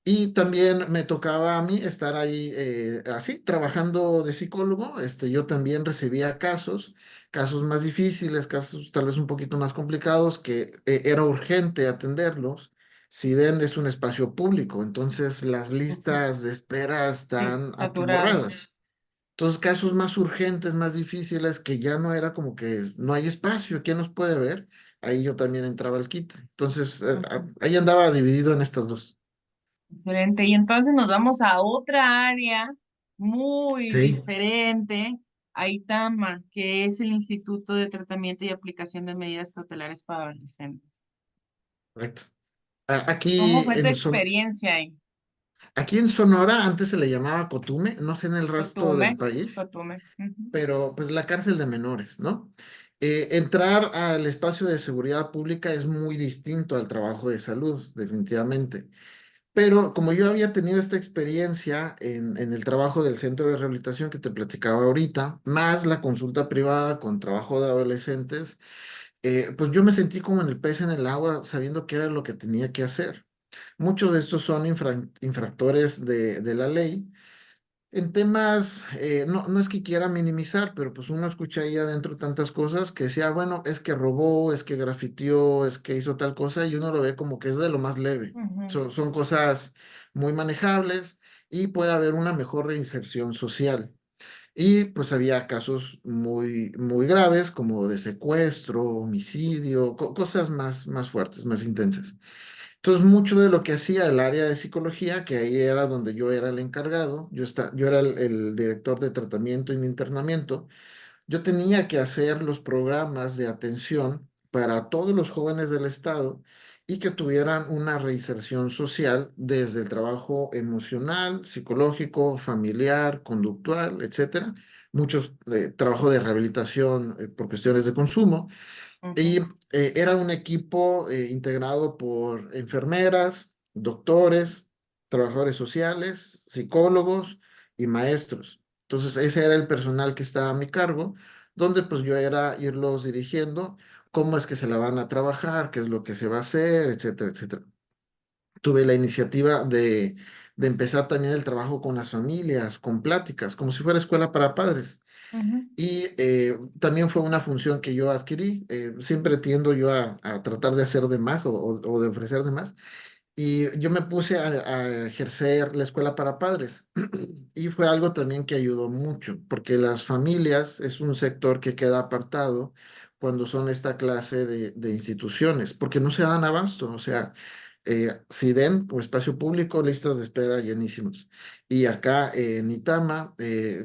Y también me tocaba a mí estar ahí así, trabajando de psicólogo. Yo también recibía casos más difíciles, casos tal vez un poquito más complicados, que era urgente atenderlos. SIDEN es un espacio público, entonces las Ujú. listas de espera Sí, están saturado. atiborradas. Entonces, casos más urgentes, más difíciles, que ya no era como que no hay espacio, ¿quién nos puede ver? Ahí yo también entraba al kit. Entonces, Ujú. ahí andaba dividido en estas dos. Excelente. Y entonces nos vamos a otra área muy Sí. diferente, a ITAMA, que es el Instituto de Tratamiento y Aplicación de Medidas Cautelares para Adolescentes. Correcto. ¿Cómo Aquí fue tu en experiencia ahí? Aquí en Sonora antes se le llamaba Cotume, no sé en el resto del Cotume, país, Cotume. Ujú, pero pues la cárcel de menores, ¿no? Entrar al espacio de seguridad pública es muy distinto al trabajo de salud, definitivamente. Pero como yo había tenido esta experiencia en el trabajo del centro de rehabilitación que te platicaba ahorita, más la consulta privada con trabajo de adolescentes, pues yo me sentí como en el pez en el agua, sabiendo qué era lo que tenía que hacer. Muchos de estos son infractores de la ley en temas, no es que quiera minimizar, pero pues uno escucha ahí adentro tantas cosas que decía, bueno, es que robó, es que grafitió, es que hizo tal cosa, y uno lo ve como que es de lo más leve. ujú, Son cosas muy manejables y puede haber una mejor reinserción social. Y pues había casos muy graves como de secuestro, homicidio, cosas más fuertes, más intensas. Entonces, mucho de lo que hacía el área de psicología, que ahí era donde yo era el encargado, yo era el director de tratamiento y de internamiento, yo tenía que hacer los programas de atención para todos los jóvenes del estado y que tuvieran una reinserción social desde el trabajo emocional, psicológico, familiar, conductual, etcétera. Muchos trabajo de rehabilitación por cuestiones de consumo y ujú, era un equipo integrado por enfermeras, doctores, trabajadores sociales, psicólogos y maestros. Entonces, ese era el personal que estaba a mi cargo, donde pues yo era irlos dirigiendo, cómo es que se la van a trabajar, qué es lo que se va a hacer, etcétera, etcétera. Tuve la iniciativa de empezar también el trabajo con las familias, con pláticas, como si fuera escuela para padres. ujú, Y también fue una función que yo adquirí. Siempre tiendo yo a tratar de hacer de más o de ofrecer de más. Y yo me puse a ejercer la escuela para padres. Y fue algo también que ayudó mucho, porque las familias es un sector que queda apartado cuando son esta clase de instituciones, porque no se dan abasto. O sea, SIDEN o espacio público, listas de espera llenísimos. Y acá en Itama,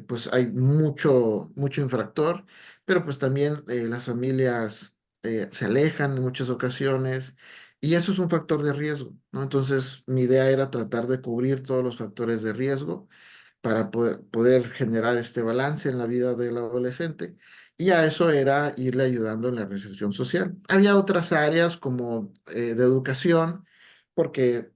pues hay mucho infractor, pero pues también las familias se alejan en muchas ocasiones y eso es un factor de riesgo, ¿no? Entonces, mi idea era tratar de cubrir todos los factores de riesgo para poder generar este balance en la vida del adolescente. Y a eso era irle ayudando en la reinserción social. Había otras áreas como de educación, porque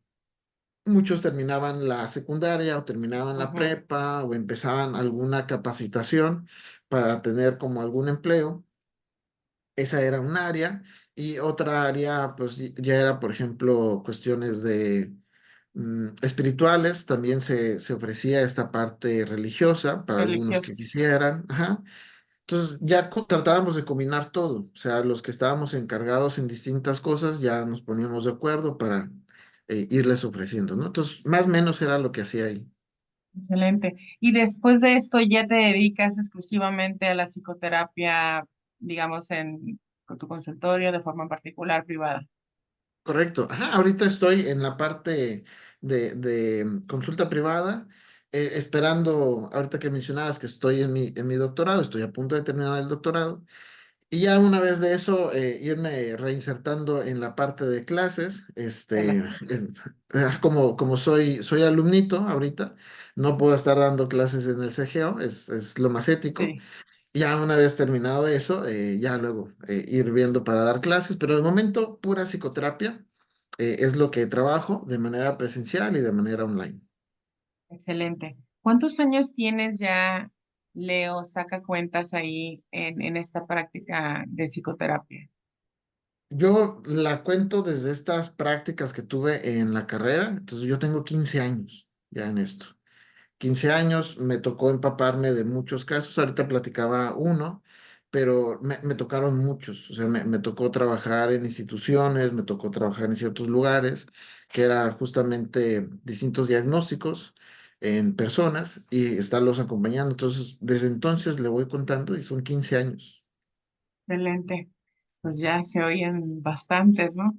muchos terminaban la secundaria o terminaban la ujú. prepa o empezaban alguna capacitación para tener como algún empleo. Esa era un área. Y otra área, pues ya era, por ejemplo, cuestiones de espirituales. También se ofrecía esta parte religiosa para algunos que Religioso. quisieran. Ajá. Entonces ya tratábamos de combinar todo, o sea, los que estábamos encargados en distintas cosas ya nos poníamos de acuerdo para irles ofreciendo, ¿no? Entonces, más o menos era lo que hacía ahí. Excelente. Y después de esto, ¿ya te dedicas exclusivamente a la psicoterapia, digamos, en con tu consultorio de forma particular, privada? Correcto. Ajá, ahorita estoy en la parte de consulta privada, esperando, ahorita que mencionabas que estoy en mi doctorado, estoy a punto de terminar el doctorado. Y ya una vez de eso, irme reinsertando en la parte de clases, De las es- clases. como soy alumnito ahorita, no puedo estar dando clases en el CGO, es lo más ético. Sí, Ya una vez terminado eso, ya luego ir viendo para dar clases, pero de momento pura psicoterapia es lo que trabajo de manera presencial y de manera online. excelente. ¿Cuántos años tienes ya, Leo? Saca cuentas ahí en esta práctica de psicoterapia. Yo la cuento desde estas prácticas que tuve en la carrera, entonces yo tengo 15 años ya en esto. 15 años, me tocó empaparme de muchos casos, ahorita platicaba uno, pero me tocaron muchos, o sea, me tocó trabajar en instituciones, me tocó trabajar en ciertos lugares, que era justamente distintos diagnósticos en personas y estarlos acompañando. Entonces, desde entonces le voy contando y son 15 años. Excelente. Pues ya se oyen bastantes, ¿no?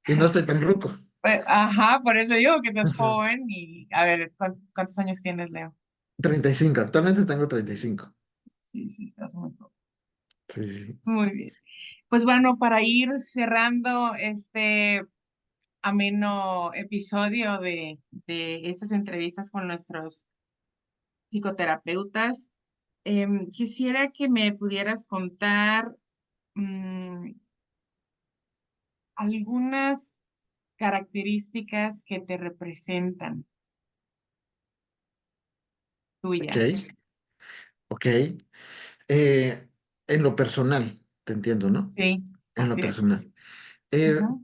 Y no estoy tan ruco. Pues, ajá, por eso digo que estás joven y a ver, ¿cuántos años tienes, Leo? 35, actualmente tengo 35. Sí, sí, estás muy joven. Sí, sí, sí. Muy bien. Pues bueno, para ir cerrando, ameno episodio de estas entrevistas con nuestros psicoterapeutas. Quisiera que me pudieras contar mm, algunas características que te representan Ok, tuyas. ok. Eh, en lo personal, te entiendo, ¿no? Sí, En lo así es. personal. Ujú.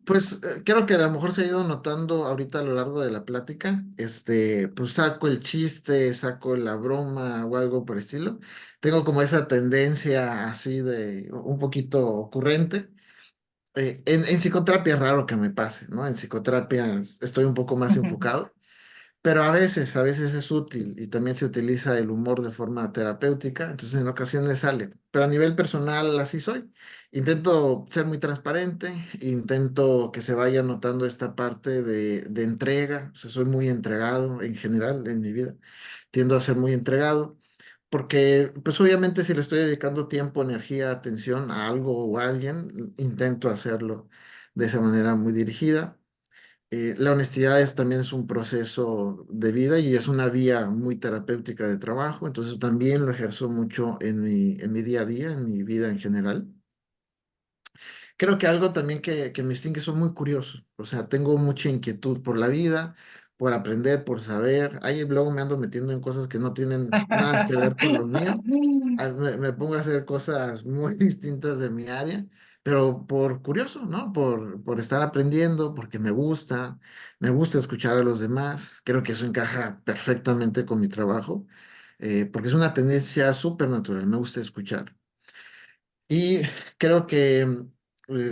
Creo que a lo mejor se ha ido notando ahorita a lo largo de la plática, pues saco el chiste, saco la broma o algo por el estilo. Tengo como esa tendencia así de un poquito ocurrente. En psicoterapia es raro que me pase, ¿no? En psicoterapia estoy un poco más enfocado. Pero a veces es útil y también se utiliza el humor de forma terapéutica, entonces en ocasiones sale. Pero a nivel personal así soy. Intento ser muy transparente, intento que se vaya notando esta parte de entrega, o sea, soy muy entregado en general en mi vida, tiendo a ser muy entregado, porque pues obviamente si le estoy dedicando tiempo, energía, atención a algo o a alguien, intento hacerlo de esa manera muy dirigida. La honestidad también es un proceso de vida y es una vía muy terapéutica de trabajo, entonces también lo ejerzo mucho en mi día a día, en mi vida en general. Creo que algo también que me distingue, soy muy curioso, o sea, tengo mucha inquietud por la vida, por aprender, por saber. Ahí luego me ando metiendo en cosas que no tienen nada que ver con lo mío. Me pongo a hacer cosas muy distintas de mi área, pero por curioso, ¿no? Por estar aprendiendo, porque me gusta escuchar a los demás. Creo que eso encaja perfectamente con mi trabajo, porque es una tendencia súper natural, me gusta escuchar. Y creo que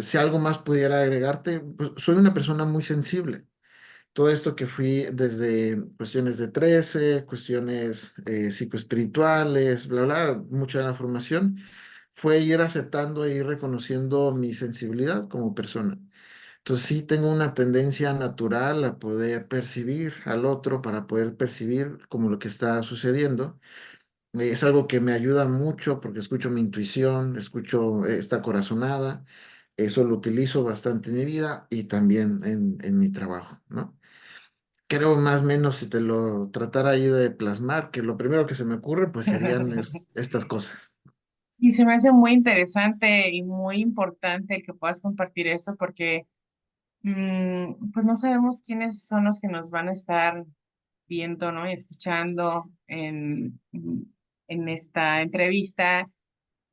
si algo más pudiera agregarte, pues soy una persona muy sensible. Todo esto que fui desde cuestiones de 13 cuestiones psicoespirituales, bla, bla, mucha de la formación, fue ir aceptando e ir reconociendo mi sensibilidad como persona. Entonces sí tengo una tendencia natural a poder percibir al otro para poder percibir como lo que está sucediendo. Es algo que me ayuda mucho porque escucho mi intuición, escucho esta corazonada. Eso lo utilizo bastante en mi vida y también en mi trabajo, ¿no? Creo más o menos si te lo tratara ahí de plasmar, que lo primero que se me ocurre pues serían estas cosas. Y se me hace muy interesante y muy importante el que puedas compartir esto porque pues no sabemos quiénes son los que nos van a estar viendo, ¿no? Y escuchando en esta entrevista.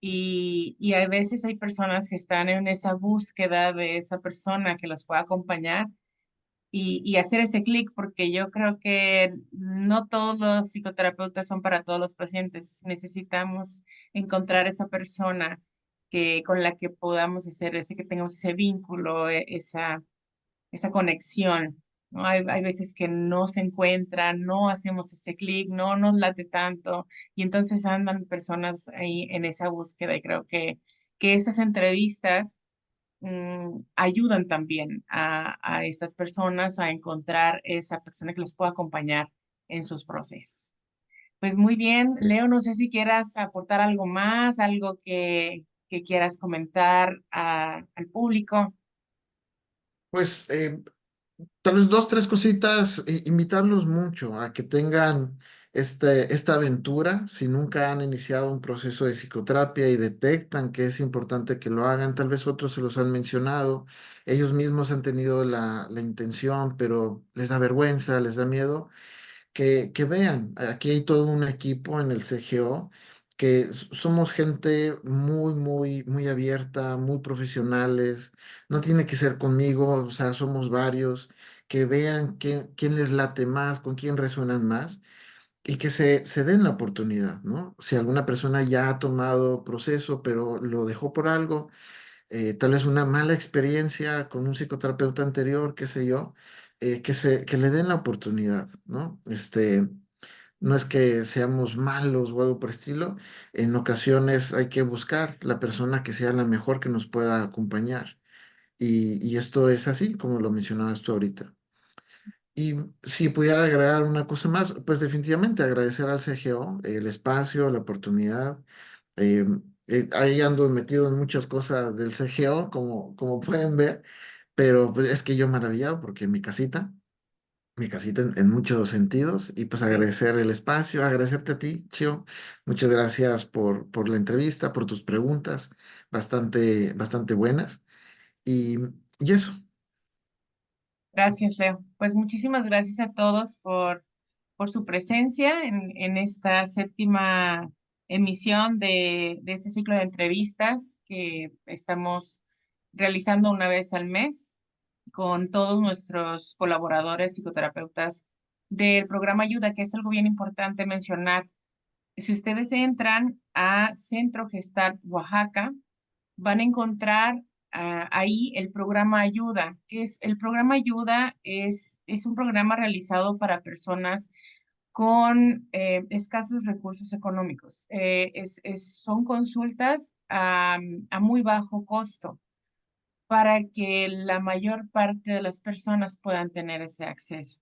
Y a veces hay personas que están en esa búsqueda de esa persona que los pueda acompañar y hacer ese clic, porque yo creo que no todos los psicoterapeutas son para todos los pacientes. Necesitamos encontrar esa persona con la que podamos hacer ese, que tengamos ese vínculo, esa conexión, ¿no? Hay veces que no se encuentra, no hacemos ese clic, no nos late tanto, y entonces andan personas ahí en esa búsqueda, y creo que estas entrevistas ayudan también a estas personas a encontrar esa persona que les pueda acompañar en sus procesos. Pues muy bien, Leo, no sé si quieras aportar algo más, algo que quieras comentar al público. Pues tal vez dos, tres cositas, invitarlos mucho a que tengan esta aventura. Si nunca han iniciado un proceso de psicoterapia y detectan que es importante que lo hagan, tal vez otros se los han mencionado, ellos mismos han tenido la intención, pero les da vergüenza, les da miedo que vean, aquí hay todo un equipo en el CGO que somos gente muy, muy, muy abierta, muy profesionales. No tiene que ser conmigo, o sea, somos varios, que vean quién les late más, con quién resuenan más y que se den la oportunidad, ¿no? Si alguna persona ya ha tomado proceso, pero lo dejó por algo, tal vez una mala experiencia con un psicoterapeuta anterior, qué sé yo, que le den la oportunidad, ¿no? No es que seamos malos o algo por el estilo, en ocasiones hay que buscar la persona que sea la mejor que nos pueda acompañar. Y esto es así, como lo mencionabas tú ahorita. Y si pudiera agregar una cosa más, pues definitivamente agradecer al CGO el espacio, la oportunidad. Eh, Ahí ando metido en muchas cosas del CGO, como pueden ver, pero pues, es que yo maravillado porque mi casita en muchos sentidos, y pues Sí. agradecer el espacio, agradecerte a ti, Chio. Muchas gracias por la entrevista, por tus preguntas, bastante buenas. Y, y eso, Gracias, Leo. Pues muchísimas gracias a todos por su presencia en esta séptima emisión de este ciclo de entrevistas que estamos realizando una vez al mes con todos nuestros colaboradores psicoterapeutas del programa Ayuda, que es algo bien importante mencionar. Si ustedes entran a Centro Gestal Oaxaca, van a encontrar ahí el programa Ayuda, que es el programa Ayuda es un programa realizado para personas con escasos recursos económicos. Son consultas a muy bajo costo para que la mayor parte de las personas puedan tener ese acceso.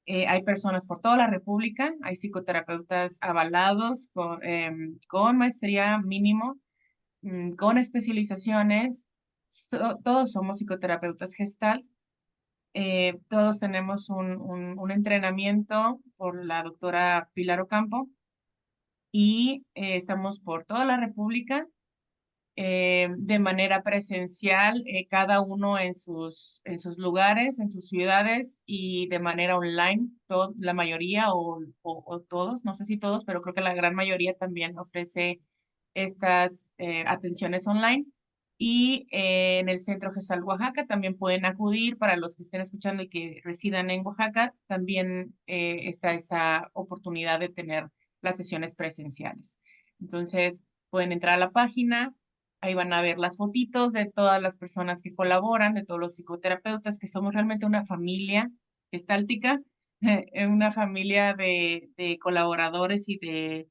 Hay personas por toda la República, hay psicoterapeutas avalados con maestría mínimo, con especializaciones. Todos somos psicoterapeutas gestal. Todos tenemos un entrenamiento por la doctora Pilar Ocampo y estamos por toda la República de manera presencial, cada uno en sus lugares, en sus ciudades y de manera online, la mayoría o todos, no sé si todos, pero creo que la gran mayoría también ofrece estas atenciones online. Y en el Centro GESAL Oaxaca también pueden acudir para los que estén escuchando y que residan en Oaxaca, también está esa oportunidad de tener las sesiones presenciales. Entonces, pueden entrar a la página. Ahí van a ver las fotitos de todas las personas que colaboran, de todos los psicoterapeutas, que somos realmente una familia gestáltica, una familia de colaboradores y de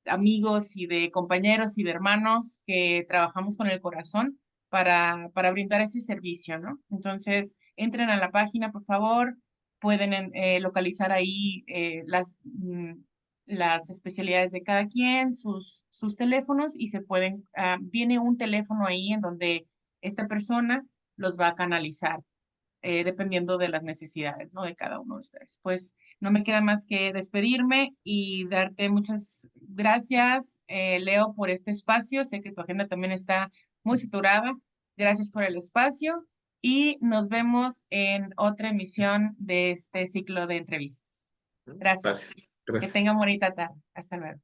amigos y de compañeros y de hermanos que trabajamos con el corazón para brindar ese servicio, ¿no? Entonces, entren a la página, por favor, pueden localizar ahí las especialidades de cada quien, sus teléfonos y se pueden, viene un teléfono ahí en donde esta persona los va a canalizar dependiendo de las necesidades, ¿no? De cada uno de ustedes. Pues no me queda más que despedirme y darte muchas gracias, Leo, por este espacio. Sé que tu agenda también está muy saturada. Gracias por el espacio y nos vemos en otra emisión de este ciclo de entrevistas. Gracias. gracias. Que Gracias. tengan bonita tarde. Hasta luego.